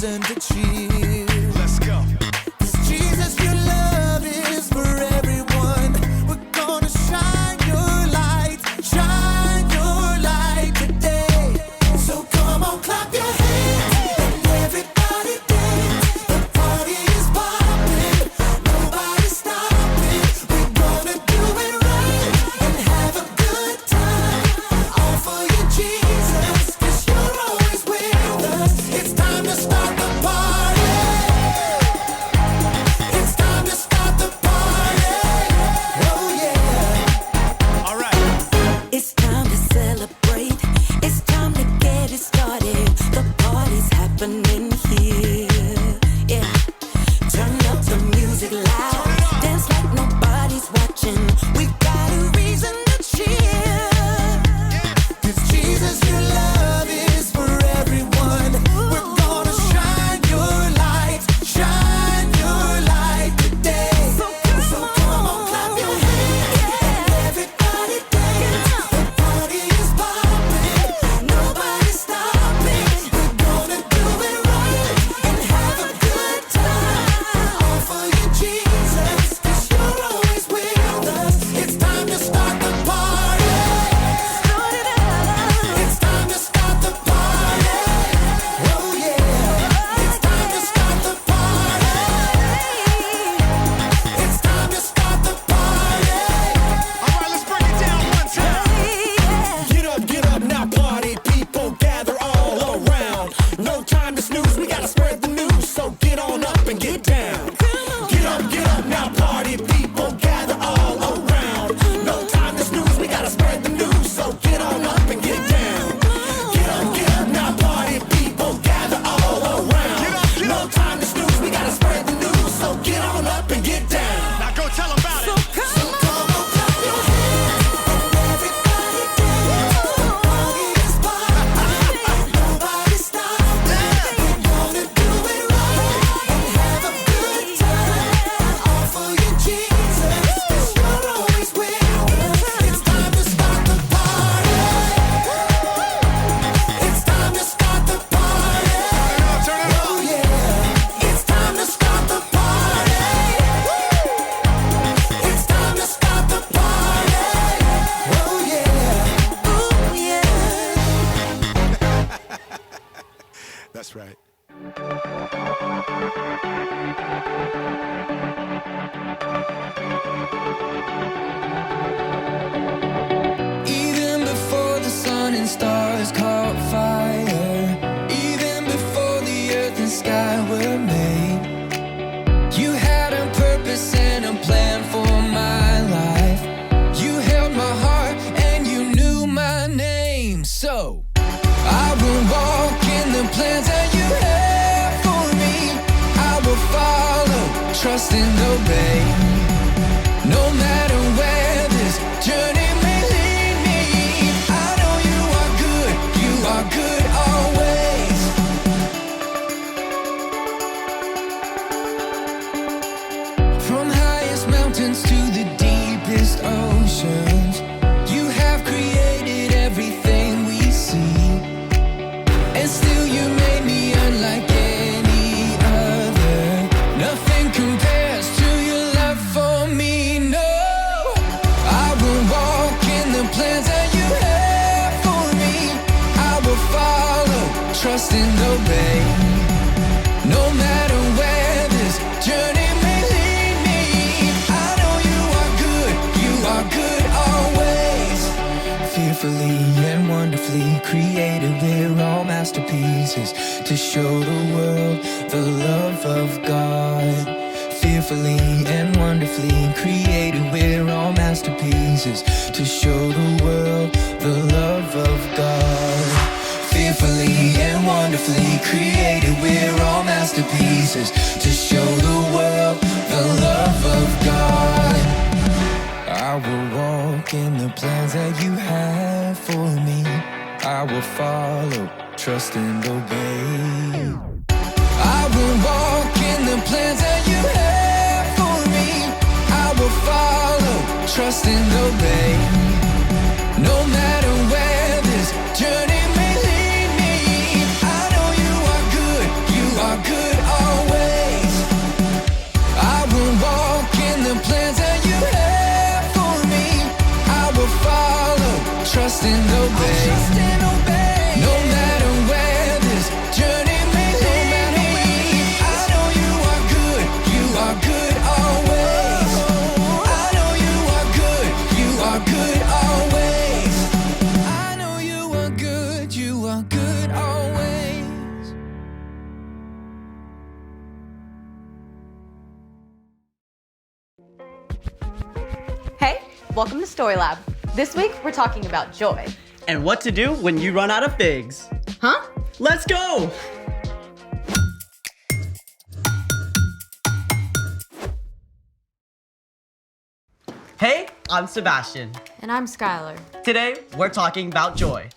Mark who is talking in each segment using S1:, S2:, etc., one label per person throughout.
S1: reason to cheer. Let's go. 'Cause Jesus, your love is for everyone. We're gonna shine your light today. So come on, clap your hands and everybody dance. The party is popping, nobody's stopping. We're gonna do it right and have a good time. All for you, Jesus, 'cause you're always with us. It's time to start the party. It's time to start the party. Oh yeah. All right.
S2: It's time to celebrate. It's time to get it started. The party's happening here. Yeah. Turn up the music loud. Dance like nobody's watching. We've got a reason to cheer.
S1: 'Cause Jesus, your love is for everyone. We're gonna shine your light today. So come on, clap your hands and everybody dance. The party is popping, nobody's stopping. We're gonna do it right and have a good time. All for you, Jesus, 'cause you're always with us. It's time to start the party. It's time to start the party. Oh yeah. It's time to start the party. It's time to start the party. All right, let's break it down one time.
S3: Get up now, party people, gather all around. No time to snooze, we gotta spread the news, so get on up and get down. Get up now, party people, gather all around. No time to snooze, we gotta spread the news, so get on up and get down. Get up now, party people, gather all around. No time to snooze, we gotta spread the news, so get on up and get down.
S1: Now go tell 'em about it. So come on, clap your hands and everybody dance. The party is popping, nobody's stopping. We're gonna do it right and have a good time. All for you, Jesus, 'cause you're always with us. It's time to start the party. It's time to start the party. Turn it up. Oh yeah. It's time to start the party. It's time to start the party. Oh yeah.
S2: Ooh, yeah.
S1: That's right.
S4: Even before the sun and stars caught fire, even before the earth and sky were made, you had a purpose and a plan for my life. You held my heart and you knew my name. So I will walk in the plans that you have for me. I will follow, trust and obey. No matter where this journey may lead me, I know you are good always. From highest mountains to the deepest oceans, you have created everything we see. And still you made me unlike any other. Nothing compares to your love for me, no. I will walk in the plans that you have for me. I will follow, trust and obey. No matter where this journey may lead me, I know you are good always. Fearfully and wonderfully created, we're all masterpieces to show the world the love of God. Fearfully and wonderfully created, we're all masterpieces to show the world the love of God. Fearfully and wonderfully created, we're all masterpieces to show the world the love of God. I will walk in the plans that you have for me. I will follow, trust and obey. I will walk in the plans that you have for me. I will follow, trust and obey. No matter where this journey may lead me, I know you are good always.
S5: Hey, welcome to Story Lab. This week, we're talking about joy.
S6: And what to do when you run out of figs.
S5: Huh?
S6: Let's go! Hey, I'm Sebastian.
S5: And I'm Skylar.
S6: Today, we're talking about joy,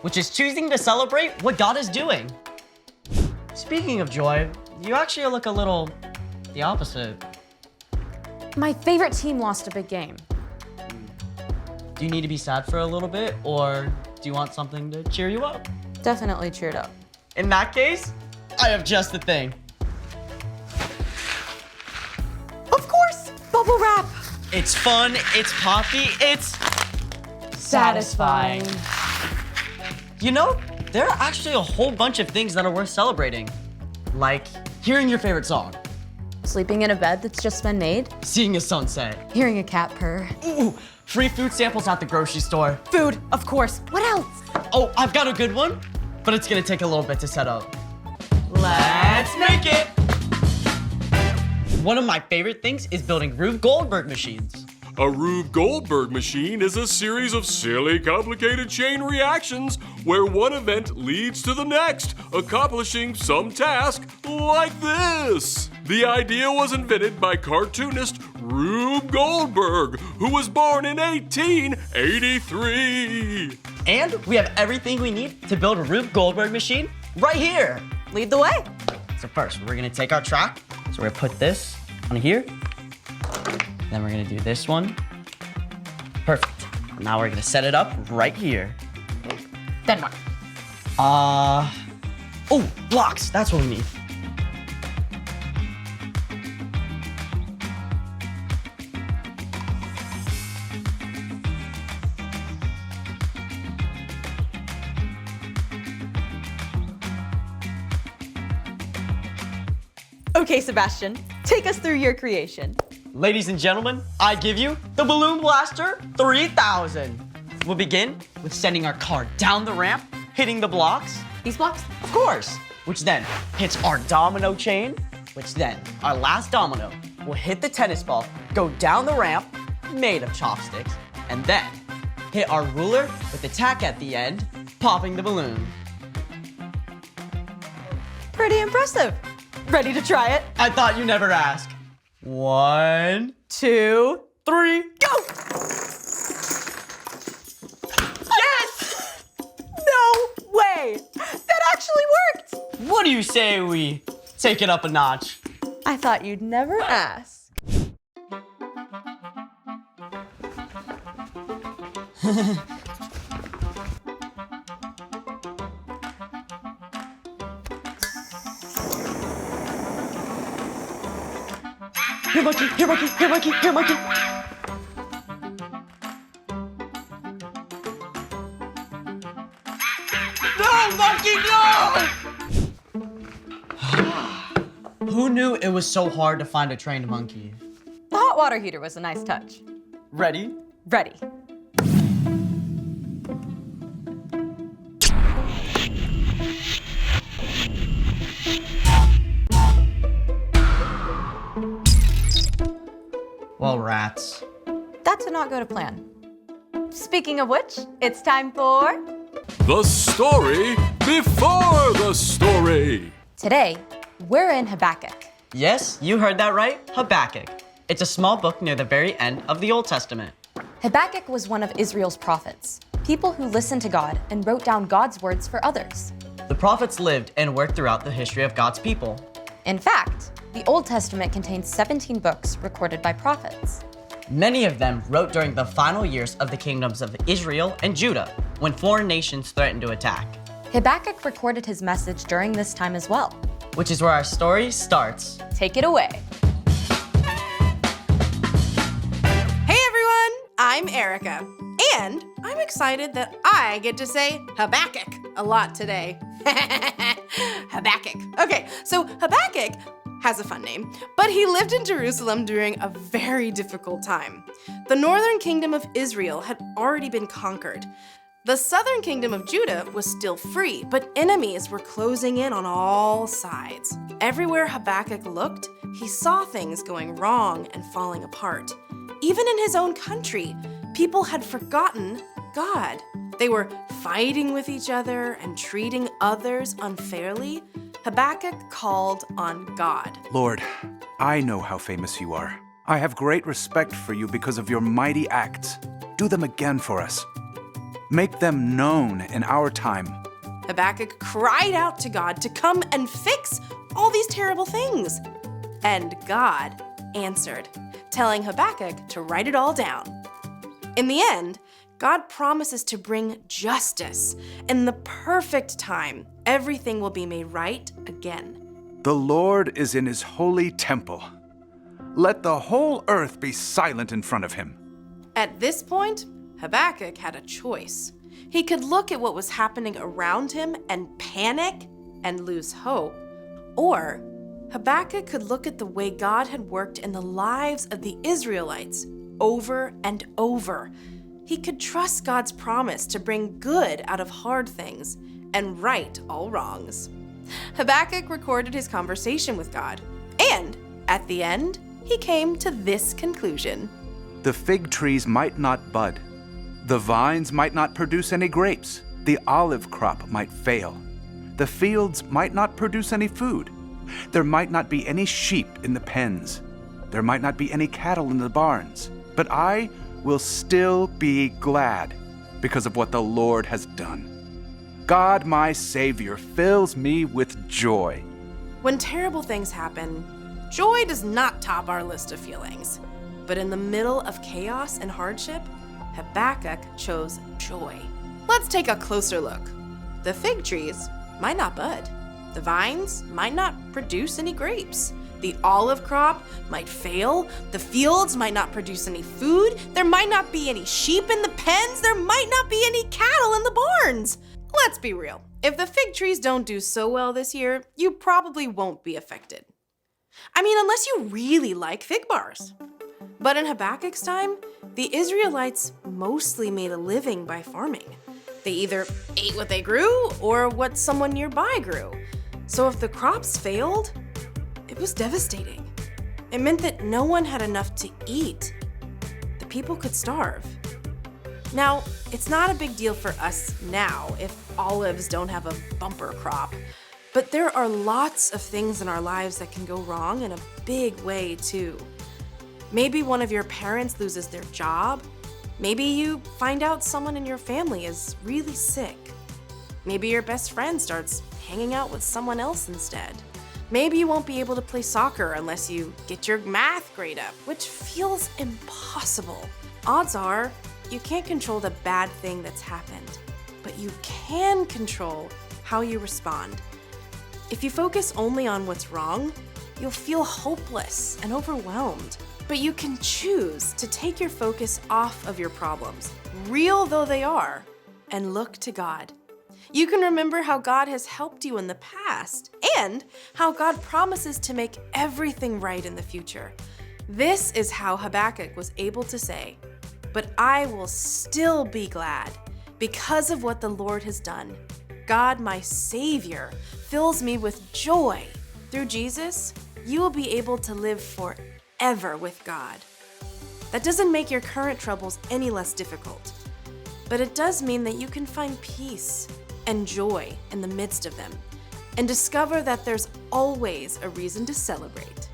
S6: which is choosing to celebrate what God is doing. Speaking of joy, you actually look a little the opposite.
S5: My favorite team lost a big game.
S6: Do you need to be sad for a little bit, or do you want something to cheer you up?
S5: Definitely cheered up.
S6: In that case, I have just the thing.
S5: Of course! Bubble wrap!
S6: It's fun, it's poppy, it's
S5: Satisfying.
S6: You know, there are actually a whole bunch of things that are worth celebrating. Like hearing your favorite song,
S5: Sleeping in a bed that's just been made.
S6: seeing a sunset,
S5: Hearing a cat purr.
S6: ooh, free food samples at the grocery store.
S5: Food, of course. What else?
S6: Oh, I've got a good one, but it's gonna take a little bit to set up. Let's make it! One of my favorite things is building Rube Goldberg machines.
S7: A Rube Goldberg machine is a series of silly, complicated chain reactions where one event leads to the next, accomplishing some task like this. The idea was invented by cartoonist Rube Goldberg, who was born in 1883.
S6: And we have everything we need to build a Rube Goldberg machine right here.
S5: Lead the way.
S6: So first, we're gonna take our track. So we're gonna put this on here. Then we're gonna do this one. Perfect. Now we're gonna set it up right here.
S5: Then what?
S6: Oh, blocks, that's what we need.
S5: Okay, Sebastian, take us through your creation.
S6: Ladies and gentlemen, I give you the Balloon Blaster 3000. We'll begin with sending our car down the ramp, hitting the blocks,
S5: These blocks?
S6: of course, which then hits our domino chain, which then our last domino will hit the tennis ball, go down the ramp, made of chopsticks, and then hit our ruler with the tack at the end, popping the balloon.
S5: Pretty impressive. Ready to try it?
S6: I thought you never ask. 1,
S5: 2,
S6: 3, go!
S5: yes! No way! That actually worked!
S6: What do you say we take it up a notch?
S5: I thought you'd never ask.
S6: Here, monkey, here, monkey, here, monkey, here, monkey. No, monkey, no! Who knew it was so hard to find a trained monkey?
S5: The hot water heater was a nice touch.
S6: Ready?
S5: Ready.
S6: Well, rats.
S5: That did not go to plan. Speaking of which, it's time for...
S7: The story before the story.
S5: Today, we're in Habakkuk.
S6: Yes, you heard that right, Habakkuk. It's a small book near the very end of the Old Testament.
S5: Habakkuk was one of Israel's prophets, people who listened to God and wrote down God's words for others.
S6: The prophets lived and worked throughout the history of God's people.
S5: In fact, the Old Testament contains 17 books recorded by prophets.
S6: Many of them wrote during the final years of the kingdoms of Israel and Judah, when foreign nations threatened to attack.
S5: Habakkuk recorded his message during this time as well.
S6: Which is where our story starts.
S5: Take it away.
S8: Hey everyone, I'm Erica, and I'm excited that I get to say Habakkuk a lot today. Habakkuk. Okay, so Habakkuk has a fun name, but he lived in Jerusalem during a very difficult time. The northern kingdom of Israel had already been conquered. The southern kingdom of Judah was still free, but enemies were closing in on all sides. Everywhere Habakkuk looked, he saw things going wrong and falling apart. Even in his own country, people had forgotten God. They were fighting with each other and treating others unfairly. Habakkuk called on God.
S9: Lord, I know how famous you are. I have great respect for you because of your mighty acts. Do them again for us. Make them known in our time.
S8: Habakkuk cried out to God to come and fix all these terrible things. And God answered, telling Habakkuk to write it all down. In the end, God promises to bring justice. In the perfect time, everything will be made right again.
S9: The Lord is in his holy temple. Let the whole earth be silent in front of him.
S8: At this point, Habakkuk had a choice. He could look at what was happening around him and panic and lose hope. Or Habakkuk could look at the way God had worked in the lives of the Israelites over and over. He could trust God's promise to bring good out of hard things and right all wrongs. Habakkuk recorded his conversation with God, and at the end, he came to this conclusion.
S9: The fig trees might not bud. The vines might not produce any grapes. The olive crop might fail. The fields might not produce any food. There might not be any sheep in the pens. There might not be any cattle in the barns. But I will still be glad because of what the Lord has done. God, my Savior, fills me with joy.
S8: When terrible things happen, joy does not top our list of feelings. But in the middle of chaos and hardship, Habakkuk chose joy. Let's take a closer look. The fig trees might not bud. The vines might not produce any grapes. The olive crop might fail. The fields might not produce any food. There might not be any sheep in the pens. There might not be any cattle in the barns. Let's be real. If the fig trees don't do so well this year, you probably won't be affected. I mean, unless you really like fig bars. But in Habakkuk's time, the Israelites mostly made a living by farming. They either ate what they grew or what someone nearby grew. So if the crops failed, it was devastating. It meant that no one had enough to eat. The people could starve. Now, it's not a big deal for us now if olives don't have a bumper crop, but there are lots of things in our lives that can go wrong in a big way too. Maybe one of your parents loses their job. Maybe you find out someone in your family is really sick. Maybe your best friend starts hanging out with someone else instead. Maybe you won't be able to play soccer unless you get your math grade up, which feels impossible. Odds are, you can't control the bad thing that's happened, but you can control how you respond. If you focus only on what's wrong, you'll feel hopeless and overwhelmed. But you can choose to take your focus off of your problems, real though they are, and look to God. You can remember how God has helped you in the past and how God promises to make everything right in the future. This is how Habakkuk was able to say, "But I will still be glad because of what the Lord has done. God, my Savior, fills me with joy. Through Jesus, you will be able to live forever with God." That doesn't make your current troubles any less difficult, but it does mean that you can find peace and joy in the midst of them and discover that there's always a reason to celebrate.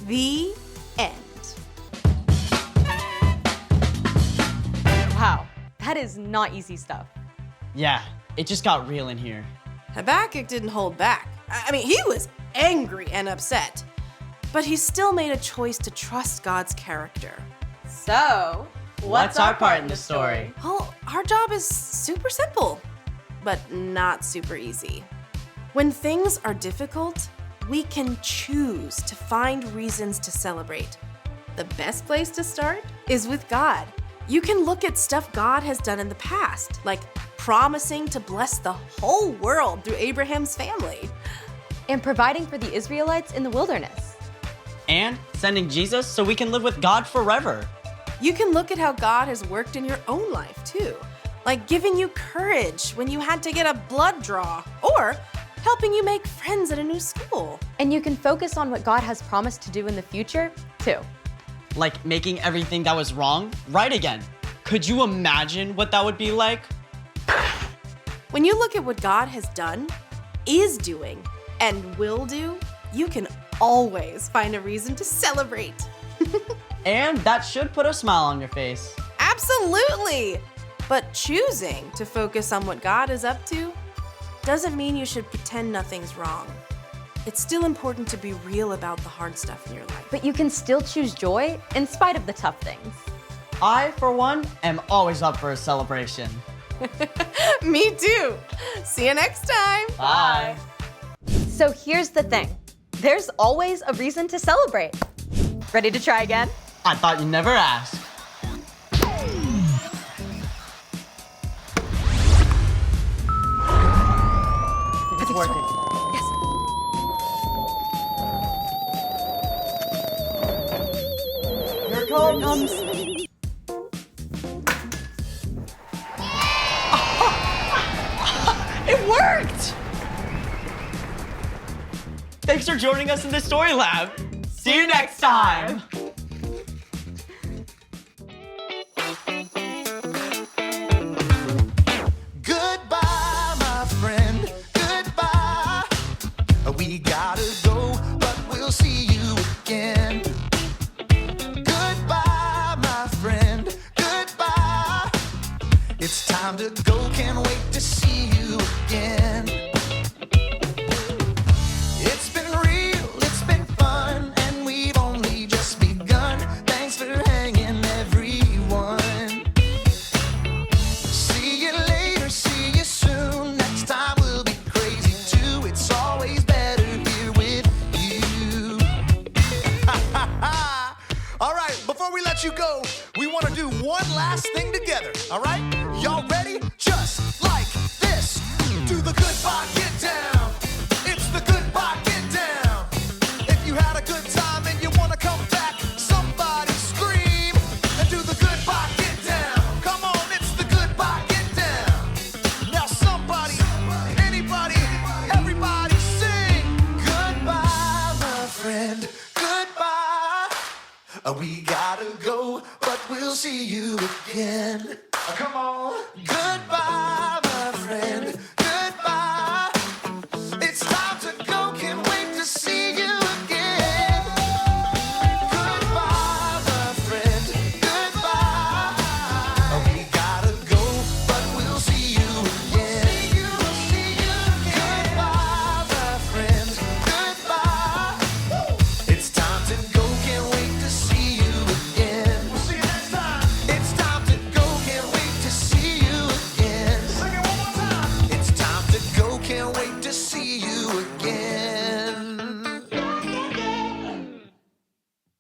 S8: The end.
S5: Wow, that is not easy stuff.
S6: Yeah, it just got real in here.
S8: Habakkuk didn't hold back. I mean, he was angry and upset, but he still made a choice to trust God's character.
S5: So,
S6: What's our part in the story?
S8: Well, our job is super simple, but not super easy. When things are difficult, we can choose to find reasons to celebrate. The best place to start is with God. You can look at stuff God has done in the past, like promising to bless the whole world through Abraham's family.
S5: and providing for the Israelites in the wilderness.
S6: And sending Jesus so we can live with God forever.
S8: You can look at how God has worked in your own life too, like giving you courage when you had to get a blood draw, or helping you make friends at a new school.
S5: And you can focus on what God has promised to do in the future, too.
S6: Like making everything that was wrong right again. Could you imagine what that would be like?
S8: When you look at what God has done, is doing, and will do, you can always find a reason to celebrate.
S6: And that should put a smile on your face.
S8: Absolutely! But choosing to focus on what God is up to doesn't mean you should pretend nothing's wrong. It's still important to be real about the hard stuff in your life.
S5: But you can still choose joy in spite of the tough things.
S6: I, for one, am always up for a celebration.
S8: Me too! See you next time!
S6: Bye.
S5: So here's the thing. There's always a reason to celebrate. Ready to try again?
S6: I thought you'd never ask. It's working.
S5: Yes.
S6: Here it comes. It worked! Thanks for joining us in the Story Lab. See you next time.
S3: Goodbye, my friend. Goodbye. We gotta go, but we'll see you again. Goodbye, my friend. Goodbye. It's time to go. Can't wait to see you again. It's been real, it's been fun, and we've only just begun. Thanks for hanging, everyone. See you later, see you soon. Next time we'll be crazy too. It's always better here with you. All right, before we let you go, we want to do one last thing together. All right, y'all ready? Just like this. Do the goodbye get down. It's the goodbye get down. If you had a good time and you want to come back, somebody scream and do the goodbye get down. Come on, it's the goodbye get down. Now somebody, anybody, everybody sing. Goodbye, my friend. Goodbye. We gotta go, but we'll see you again. Come on. Goodbye, my friend. Goodbye. It's time to go. Can't wait to see you again. Goodbye, my friend. Goodbye. We gotta go, but we'll see you again. Goodbye, my friend. Goodbye. It's time to go. Can't wait to see you again. We'll see you next time. It's time to go. Can't wait to see you again. Sing it one more time. It's time to go. Can't wait to see you.